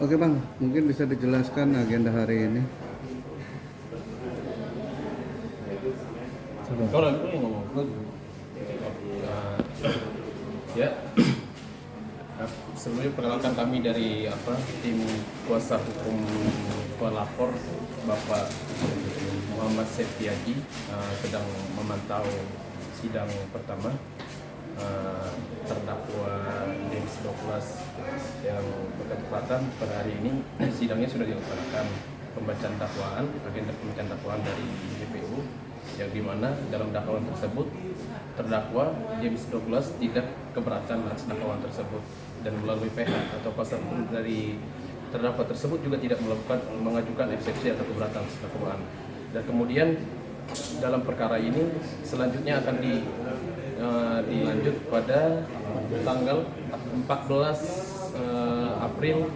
Oke Bang, mungkin bisa dijelaskan agenda hari ini. Kalau itu yang ngomong ya sebelumnya perkenalkan kami dari tim kuasa hukum pelapor Bapak Muhammad Septiaji sedang memantau sidang pertama terdakwa Dennis Douglas yang berketepatan pada hari ini. Sidangnya sudah dilaksanakan, pembacaan dakwaan, agenda pembacaan dakwaan dari JPU, yang dimana dalam dakwaan tersebut terdakwa James Douglas tidak keberatan atas dakwaan tersebut dan melalui PH atau kuasa hukum dari terdakwa tersebut juga tidak mengajukan eksepsi atau keberatan atas dakwaan. Dan kemudian dalam perkara ini selanjutnya akan dilanjut pada tanggal 14 April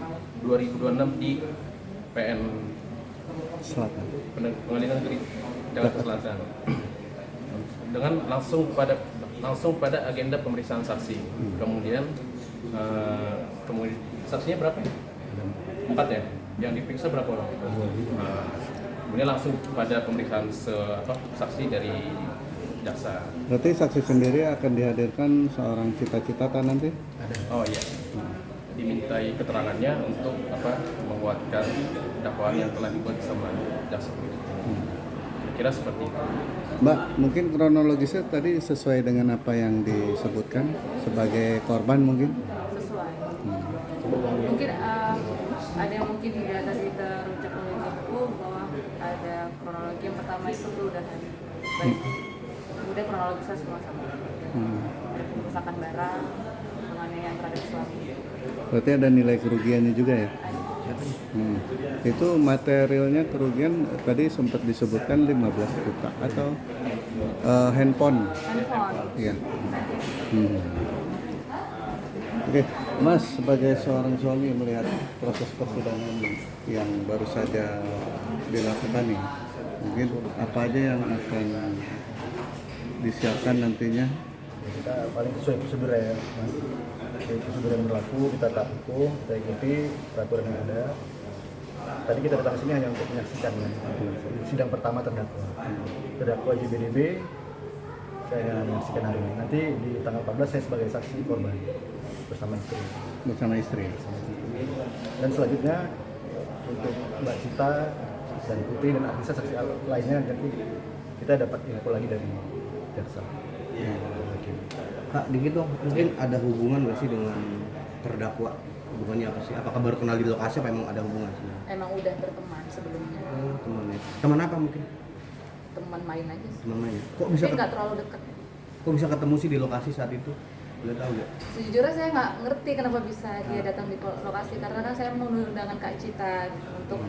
2026 di PN Selatan. Pengadilan Negeri Jakarta Selatan dengan langsung pada agenda pemeriksaan saksi. Kemudian saksinya berapa? 4 ya. Yang diperiksa berapa orang? Kemudian langsung pada pemeriksaan saksi dari jaksa. Berarti saksi sendiri akan dihadirkan seorang cita-cita nanti? Oh iya. Dimintai keterangannya untuk menguatkan dakwaan yang telah dibuat sama jaksa. Kira seperti itu. Mbak, mungkin kronologisnya tadi sesuai dengan apa yang disebutkan sebagai korban mungkin? Sesuai. Mungkin ada yang mungkin tidak tadi terucap oleh Ibu bahwa ada kronologi yang pertama itu udah baik. Kemudian kronologisnya semua sama. Perusakan barang, penganiayaan terhadap suami. Berarti ada nilai kerugiannya juga ya? Itu materialnya kerugian tadi sempat disebutkan 15 juta atau handphone? Iya. Oke, Mas sebagai seorang suami melihat proses persidangan yang baru saja dilakukan nih, mungkin apa aja yang akan disiapkan nantinya? Kita paling sesuai prosedur ya, Mas. Prosedur yang berlaku kita taat hukum, kita ikuti peraturan yang ada. Tadi kita datang ke sini hanya untuk menyaksikan sidang pertama terdakwa JBDB. Saya hanya menyaksikan hari ini. Nanti di tanggal 14 saya sebagai saksi korban bersama istri. Dan selanjutnya untuk Mbak Cita dan Putri dan Anissa saksi lainnya nanti kita dapat info lagi dari jaksa. Kak, dikit dong, mungkin ada hubungan nggak sih dengan terdakwa? Hubungannya apa sih? Apakah baru kenal di lokasi apa emang ada hubungan sih? Emang udah berteman sebelumnya. Teman ya. Teman apa mungkin? Teman main aja sih. Teman main. Tapi nggak terlalu dekat. Kok bisa ketemu sih di lokasi saat itu? Boleh tahu nggak? Sejujurnya saya nggak ngerti kenapa bisa dia datang di lokasi, karena kan saya mau undangan Kak Cita gitu, untuk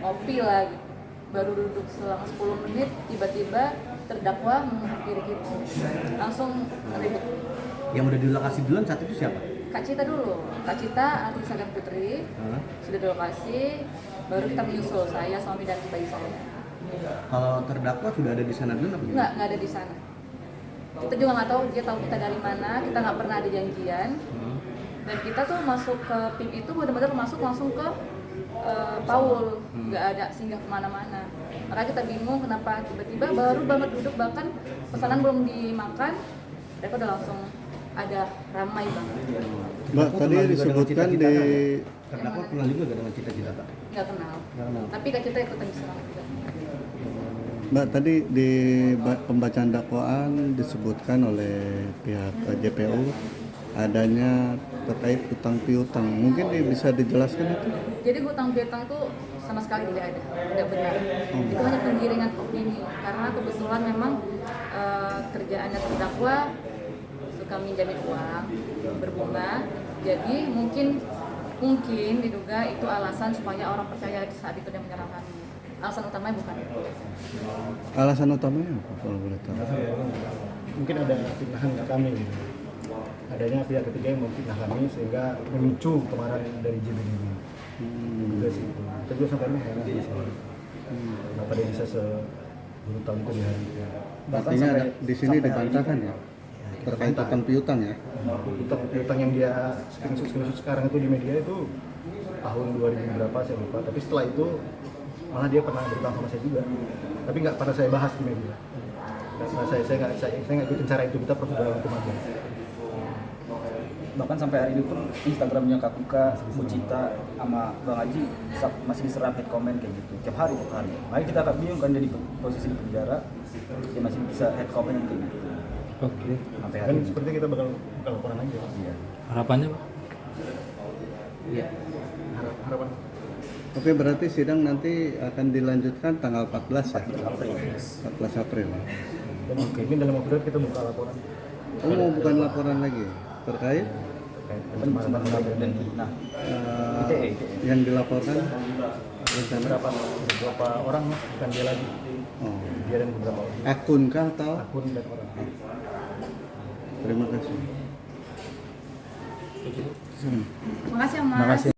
ngopi lah gitu. Baru duduk selang 10 menit tiba-tiba terdakwa menghampiri kita, langsung ribut. Yang udah di lokasi duluan saat itu siapa? Kak Cita dulu, Kak Cita, Anissa dan Putri sudah di lokasi, baru kita menyusul saya, suami dan bayi saya. Kalau terdakwa sudah ada di sana dulu apa? Nggak ada di sana. Kita juga nggak tahu dia tahu kita dari mana, kita nggak pernah ada janjian. Dan kita tuh masuk ke PIM itu benar-benar masuk langsung ke Paul, nggak ada singgah kemana-mana. Makanya kita bingung kenapa tiba-tiba baru banget duduk, bahkan pesanan belum dimakan, mereka udah langsung ada ramai banget. Mbak, tadi disebutkan di terdakwa kenal juga gak dengan cita-cita Kak? Nggak kenal. Tapi Kak Cita ikutan diserang juga. Mbak, tadi di pembacaan dakwaan disebutkan oleh pihak JPU adanya terkait utang piutang. Mungkin bisa dijelaskan itu? Jadi hutang piutang itu sama sekali tidak ada, tidak benar. Itu hanya penggiringan opini, karena kebetulan memang kerjaannya terdakwa suka minjamin uang berbunga. Jadi mungkin diduga itu alasan supaya orang percaya di saat itu dia menyerang kami. Alasan utamanya bukan itu. Alasan utamanya apa kalau boleh tahu? Mungkin ada fitnahan ke kami gitu. Adanya pihak ketiga yang memfitnah kami sehingga memicu kemarahan dari JBDB. Juga sih itu. Kita juga sampai ini heran sih. Kenapa dia bisa sebrutal itu di hari itu. Artinya di sini dibantahkan ya? terkait utang piutang ya. Utang yang dia screenshot sekarang itu di media itu tahun 2000 berapa saya lupa, tapi setelah itu malah dia pernah berutang sama saya juga, tapi nggak pernah saya bahas di media. Nah, saya nggak ikutin cara itu, kita prosedur hukum aja. Bahkan sampai hari ini pun Instagramnya Kak Kuka, Bu Cita, sama Bang Haji masih diserap hate comment kayak gitu tiap hari. Makanya kita agak bingung kan jadi posisi di penjara, dia masih bisa hate comment kayak gitu. Oke. Sampai hari Dan ini. seperti kita bakal laporan aja. Iya. Harapannya Pak? Iya. Harapan Oke, berarti sidang nanti akan dilanjutkan tanggal 14 ya? 14 April. dan mungkin dalam waktu dekat kita buka laporan Oh, mau bukan laporan lagi terkait Pencemaran nama dan fitnah. eh, yang dilaporkan beberapa orang, bukan dia lagi, oh, dia dan beberapa orang, akun kah atau akun dan orang. terima kasih. Makasih ya Mas.